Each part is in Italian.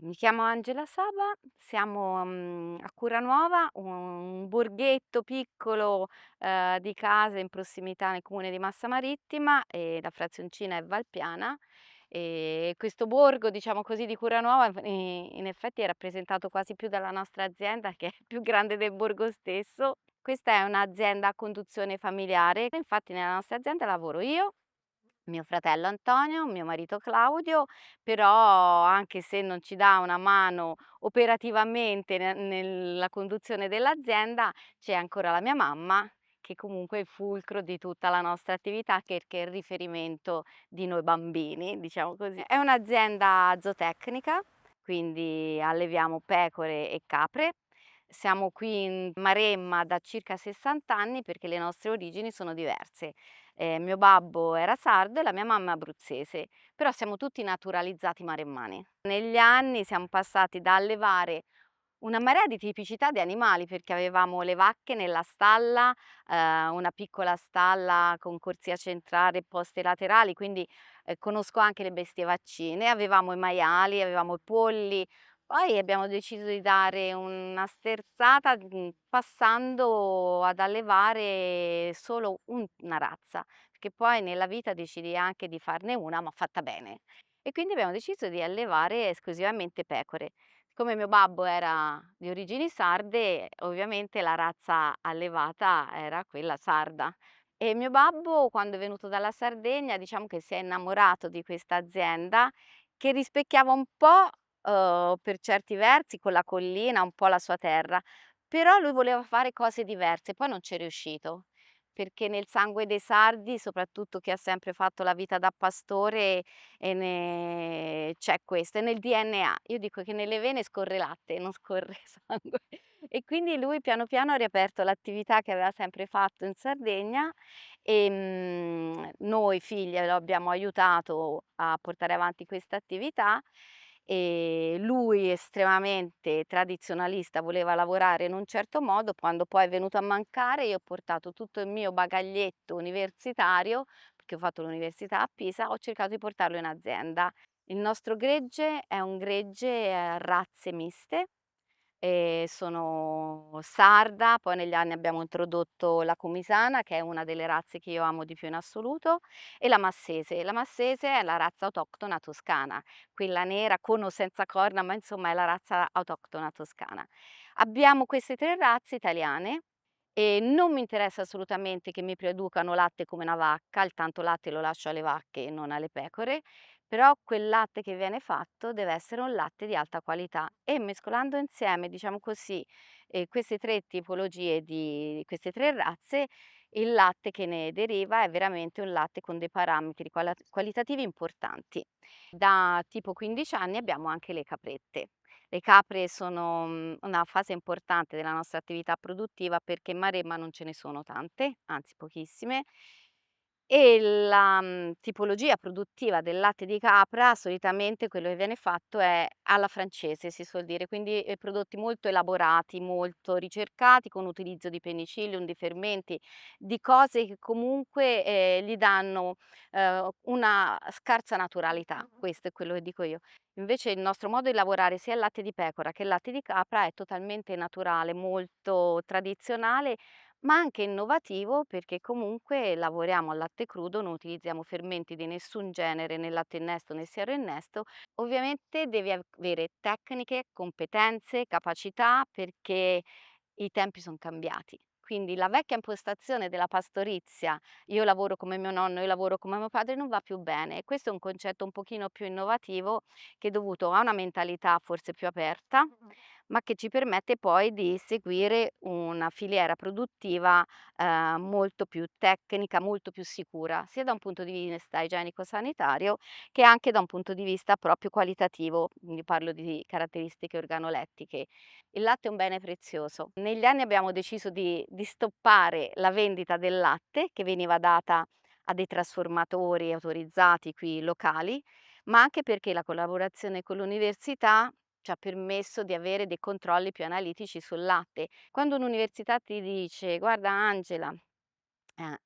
Mi chiamo Angela Saba, siamo, a Curanuova, un borghetto piccolo, di case in prossimità nel comune di Massa Marittima, e la frazioncina è Valpiana. Questo borgo, diciamo così, di Curanuova in effetti è rappresentato quasi più dalla nostra azienda, che è più grande del borgo stesso. Questa è un'azienda a conduzione familiare, infatti nella nostra azienda lavoro io, mio fratello Antonio, mio marito Claudio, però anche se non ci dà una mano operativamente nella conduzione dell'azienda, c'è ancora la mia mamma, che comunque è il fulcro di tutta la nostra attività, che è il riferimento di noi bambini, diciamo così. È un'azienda zootecnica, quindi alleviamo pecore e capre. Siamo qui in Maremma da circa 60 anni perché le nostre origini sono diverse. Mio babbo era sardo e la mia mamma è abruzzese, però siamo tutti naturalizzati maremmani. Negli anni siamo passati da allevare una marea di tipicità di animali, perché avevamo le vacche nella stalla, una piccola stalla con corsia centrale e poste laterali, quindi, conosco anche le bestie vaccine, avevamo i maiali, avevamo i polli, poi abbiamo deciso di dare una sterzata, passando ad allevare solo una razza, perché poi nella vita decidi anche di farne una, ma fatta bene. E quindi abbiamo deciso di allevare esclusivamente pecore. Siccome mio babbo era di origini sarde, ovviamente la razza allevata era quella sarda. E mio babbo, quando è venuto dalla Sardegna, diciamo che si è innamorato di questa azienda che rispecchiava un po', per certi versi, con la collina, un po' la sua terra, però lui voleva fare cose diverse, poi non c'è riuscito, perché nel sangue dei sardi, soprattutto chi ha sempre fatto la vita da pastore, c'è questo, è nel DNA. Io dico che nelle vene scorre latte, non scorre sangue. E quindi lui piano piano ha riaperto l'attività che aveva sempre fatto in Sardegna, noi figlie lo abbiamo aiutato a portare avanti questa attività. Lui, estremamente tradizionalista, voleva lavorare in un certo modo. Quando poi è venuto a mancare, io ho portato tutto il mio bagaglietto universitario, perché ho fatto l'università a Pisa, ho cercato di portarlo in azienda. Il nostro gregge è un gregge a razze miste. Sono sarda, poi negli anni abbiamo introdotto la comisana, che è una delle razze che io amo di più in assoluto, e la massese. La massese è la razza autoctona toscana, quella nera con o senza corna, ma insomma è la razza autoctona toscana. Abbiamo queste 3 razze italiane e non mi interessa assolutamente che mi producano latte come una vacca, il tanto latte lo lascio alle vacche e non alle pecore, però quel latte che viene fatto deve essere un latte di alta qualità, e mescolando insieme, diciamo così, queste 3 tipologie di queste 3 razze, il latte che ne deriva è veramente un latte con dei parametri qualitativi importanti. Da tipo 15 anni abbiamo anche le caprette. Le capre sono, una fase importante della nostra attività produttiva, perché in Maremma non ce ne sono tante, anzi pochissime, e la, tipologia produttiva del latte di capra, solitamente quello che viene fatto è alla francese, si suol dire, quindi, prodotti molto elaborati, molto ricercati, con utilizzo di penicillium, di fermenti, di cose che comunque, gli danno, una scarsa naturalità, questo è quello che dico io. Invece il nostro modo di lavorare sia il latte di pecora che il latte di capra è totalmente naturale, molto tradizionale, ma anche innovativo, perché comunque lavoriamo al latte crudo, non utilizziamo fermenti di nessun genere nel latte innesto né siero innesto. Ovviamente devi avere tecniche, competenze, capacità, perché i tempi son cambiati. Quindi la vecchia impostazione della pastorizia, io lavoro come mio nonno, io lavoro come mio padre, non va più bene, e questo è un concetto un pochino più innovativo, che è dovuto a una mentalità forse più aperta, ma che ci permette poi di seguire una filiera produttiva, molto più tecnica, molto più sicura, sia da un punto di vista igienico-sanitario che anche da un punto di vista proprio qualitativo, quindi parlo di caratteristiche organolettiche. Il latte è un bene prezioso. Negli anni abbiamo deciso di stoppare la vendita del latte, che veniva data a dei trasformatori autorizzati qui locali, ma anche perché la collaborazione con l'università ci ha permesso di avere dei controlli più analitici sul latte. Quando un'università ti dice: "Guarda Angela,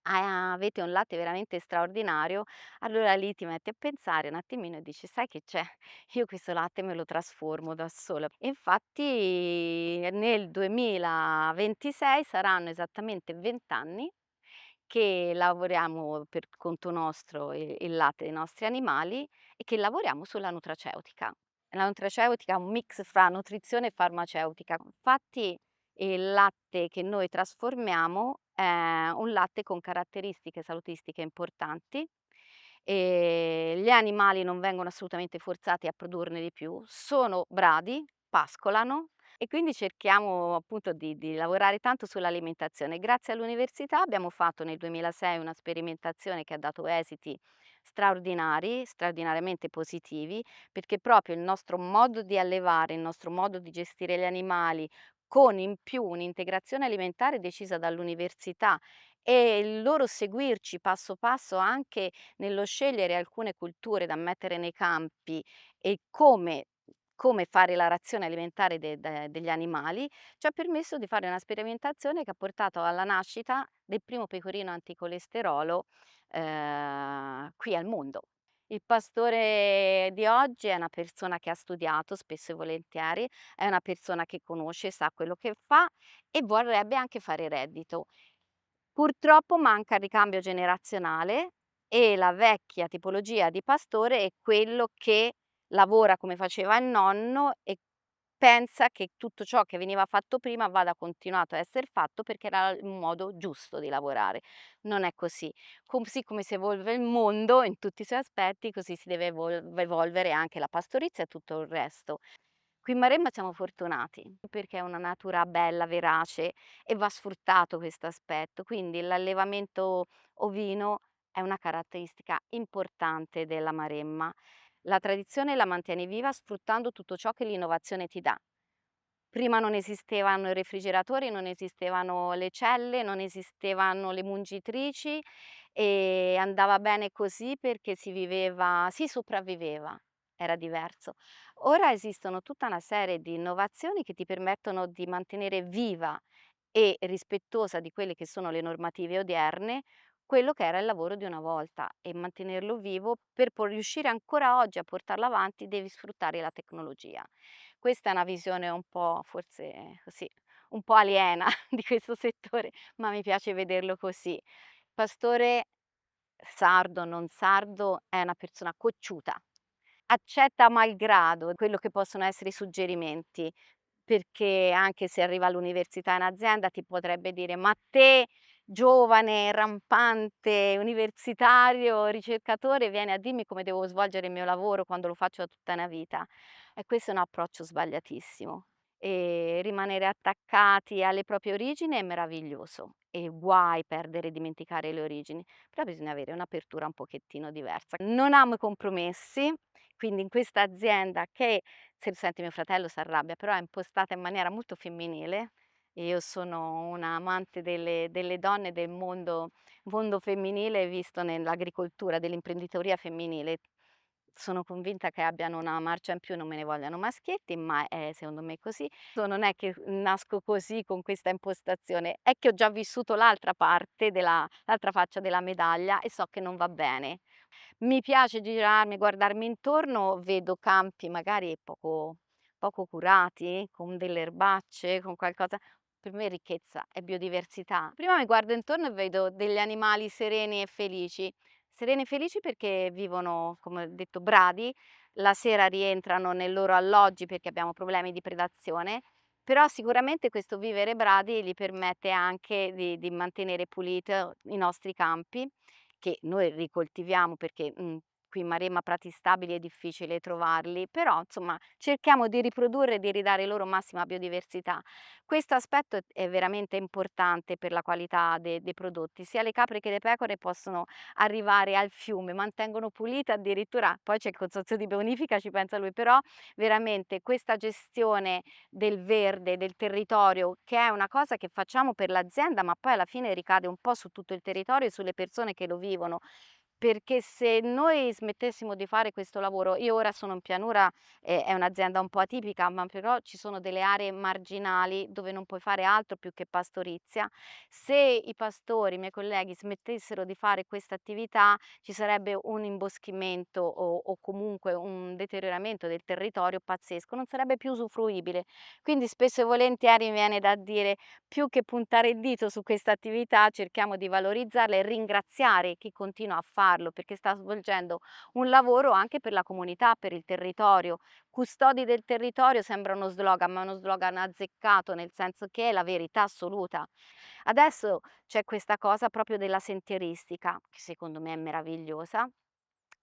Avete un latte veramente straordinario, allora lì ti metti a pensare un attimino e dici: "Sai che c'è? Io questo latte me lo trasformo da sola". E infatti nel 2026 saranno esattamente 20 anni che lavoriamo per conto nostro il latte dei nostri animali e che lavoriamo sulla nutraceutica. La nutraceutica è un mix fra nutrizione e farmaceutica. Infatti il latte che noi trasformiamo è un latte con caratteristiche salutistiche importanti. Gli animali non vengono assolutamente forzati a produrne di più, sono bravi, pascolano e quindi cerchiamo appunto di lavorare tanto sull'alimentazione. Grazie all'università abbiamo fatto nel 2006 una sperimentazione che ha dato esiti straordinari, straordinariamente positivi, perché proprio il nostro modo di allevare, il nostro modo di gestire gli animali, con in più un'integrazione alimentare decisa dall'università e il loro seguirci passo passo anche nello scegliere alcune culture da mettere nei campi e come fare la razione alimentare degli animali, ci ha permesso di fare una sperimentazione che ha portato alla nascita del primo pecorino anticolesterolo, qui al mondo. Il pastore di oggi è una persona che ha studiato spesso e volentieri, è una persona che conosce, sa quello che fa e vorrebbe anche fare reddito. Purtroppo manca il ricambio generazionale e la vecchia tipologia di pastore è quello che lavora come faceva il nonno e pensa che tutto ciò che veniva fatto prima vada continuato a esser fatto perché era il modo giusto di lavorare. Non è così. Così come si evolve il mondo in tutti i suoi aspetti, così si deve evolvere anche la pastorizia e tutto il resto. Qui in Maremma siamo fortunati perché è una natura bella, verace e va sfruttato questo aspetto. Quindi l'allevamento ovino è una caratteristica importante della Maremma. La tradizione la mantieni viva sfruttando tutto ciò che l'innovazione ti dà. Prima non esistevano i refrigeratori, non esistevano le celle, non esistevano le mungitrici e andava bene così perché si sopravviveva, era diverso. Ora esistono tutta una serie di innovazioni che ti permettono di mantenere viva e rispettosa di quelle che sono le normative odierne, quello che era il lavoro di una volta e mantenerlo vivo per poi riuscire ancora oggi a portarlo avanti devi sfruttare la tecnologia. Questa è una visione un po' forse così, un po' aliena di questo settore, ma mi piace vederlo così. Pastore sardo, non sardo, è una persona cocciuta. Accetta malgrado quello che possono essere i suggerimenti, perché anche se arriva all'università in azienda ti potrebbe dire: "Ma te, giovane, rampante, universitario, ricercatore, vieni a dirmi come devo svolgere il mio lavoro quando lo faccio da tutta una vita". E questo è un approccio sbagliatissimo. Rimanere attaccati alle proprie origini è meraviglioso e guai perdere e dimenticare le origini, però bisogna avere un'apertura un pochettino diversa. Non amo i compromessi, quindi in questa azienda che se lo sente mio fratello s'arrabbia, però è impostata in maniera molto femminile e io sono un'amante delle donne, del mondo femminile visto nell'agricoltura, dell'imprenditoria femminile. Sono convinta che abbiano una marcia in più, non me ne vogliano maschietti, ma è secondo me così. Non è che nasco così con questa impostazione, è che ho già vissuto l'altra faccia della medaglia e so che non va bene. Mi piace girarmi, guardarmi intorno, vedo campi magari poco curati, con delle erbacce, con qualcosa per me è ricchezza, è biodiversità. Prima mi guardo intorno e vedo degli animali sereni e felici. Sereni e felici perché vivono, come ho detto, bradi, la sera rientrano nei loro alloggi perché abbiamo problemi di predazione, però sicuramente questo vivere bradi gli permette anche di mantenere pulito i nostri campi che noi ricoltiviamo perché, qui in Maremma prati stabili è difficile trovarli, però insomma cerchiamo di riprodurre e di ridare loro massima biodiversità. Questo aspetto è veramente importante per la qualità dei prodotti. Sia le capre che le pecore possono arrivare al fiume, mantengono pulita addirittura poi c'è il consorzio di bonifica, ci pensa lui, però veramente questa gestione del verde, del territorio, che è una cosa che facciamo per l'azienda, ma poi alla fine ricade un po' su tutto il territorio e sulle persone che lo vivono. Perché se noi smettessimo di fare questo lavoro, io ora sono in pianura, è un'azienda un po' atipica, ma però ci sono delle aree marginali dove non puoi fare altro più che pastorizia. Se i pastori, i miei colleghi, smettessero di fare questa attività, ci sarebbe un imboschimento o comunque un deterioramento del territorio pazzesco, non sarebbe più usufruibile. Quindi spesso e volentieri mi viene da dire: più che puntare il dito su questa attività, cerchiamo di valorizzarla e ringraziare chi continua a farlo, perché sta svolgendo un lavoro anche per la comunità, per il territorio. Custodi del territorio sembra uno slogan, ma è uno slogan azzeccato, nel senso che è la verità assoluta. Adesso c'è questa cosa proprio della sentieristica, che secondo me è meravigliosa,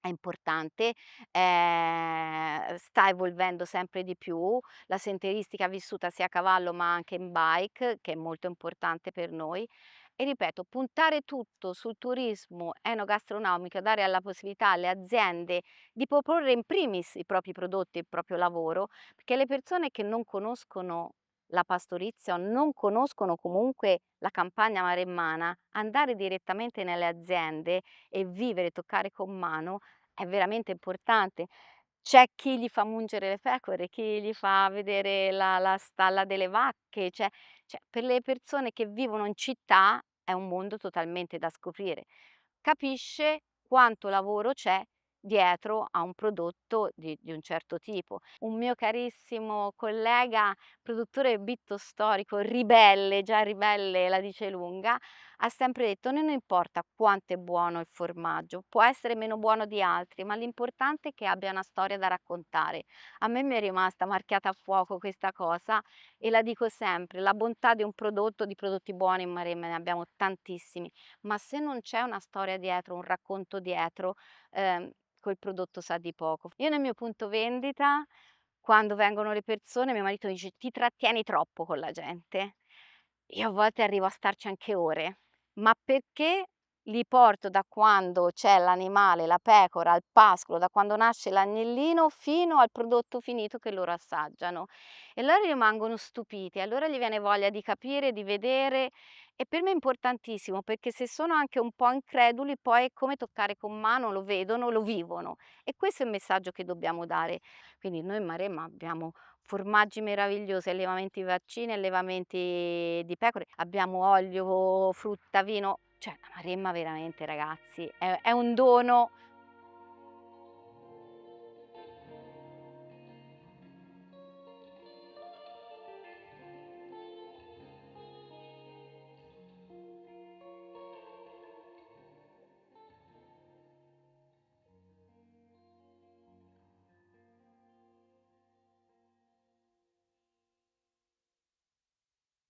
è importante, sta evolvendo sempre di più, la sentieristica vissuta sia a cavallo ma anche in bike, che è molto importante per noi. E ripeto, puntare tutto sul turismo enogastronomico e dare la possibilità alle aziende di proporre in primis i propri prodotti e il proprio lavoro, perché le persone che non conoscono la pastorizia o non conoscono comunque la campagna maremmana, andare direttamente nelle aziende e vivere, toccare con mano è veramente importante. C'è chi gli fa mungere le pecore, chi gli fa vedere la stalla delle vacche, cioè per le persone che vivono in città è un mondo totalmente da scoprire. Capisce quanto lavoro c'è dietro a un prodotto di un certo tipo. Un mio carissimo collega, produttore bitto storico, ribelle, già ribelle la dice lunga, ha sempre detto: "Non importa quanto è buono il formaggio, può essere meno buono di altri, ma l'importante è che abbia una storia da raccontare". A me mi è rimasta marchiata a fuoco questa cosa e la dico sempre: la bontà di un prodotto, di prodotti buoni in Maremma ne abbiamo tantissimi, ma se non c'è una storia dietro, un racconto dietro, quel prodotto sa di poco. Io nel mio punto vendita, quando vengono le persone, mio marito dice: "Ti trattieni troppo con la gente". Io a volte arrivo a starci anche ore, ma perché li porto da quando c'è l'animale, la pecora, al pascolo, da quando nasce l'agnellino fino al prodotto finito che loro assaggiano. E loro rimangono stupiti, allora gli viene voglia di capire, di vedere e per me è importantissimo perché se sono anche un po' increduli poi è come toccare con mano, lo vedono, lo vivono e questo è il messaggio che dobbiamo dare. Quindi noi in Maremma abbiamo formaggi meravigliosi, allevamenti vaccini, allevamenti di pecore, abbiamo olio, frutta, vino, cioè la Maremma veramente ragazzi è un dono